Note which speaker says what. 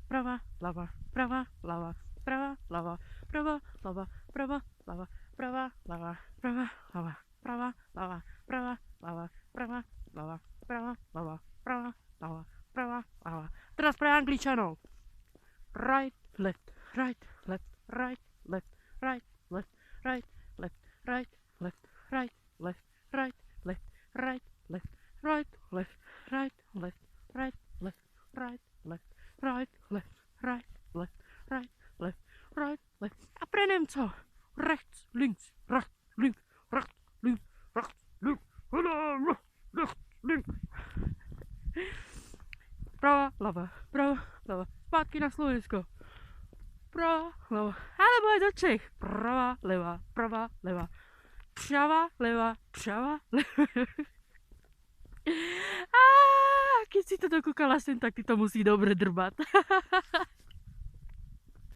Speaker 1: prava, lava, prava, lava, prava, lava, prava, lava, prava, lava, prava, lava, prava, lava, prava, lava, prava, lava, prava, lava, prava, lava, prava, lava, prava, lava. Teraz pre Angličanov. Right, left, right, left, right, left, right, left, right, left, right, left, right, left, right, left, right, left, right, left, right, left, right, left, right, left, right, left, right, left, right, left, right, left. A pre Nemcov. Rechts, links, rechts, links, rechts, links, rechts, links, rechts, links. Prava, lava, zpátky na Slovensko. Prava, leva, alebo aj do Čech. Prava, leva, prava, leva. A keď si to dokúkala sem, tak ty to musí dobre drbať.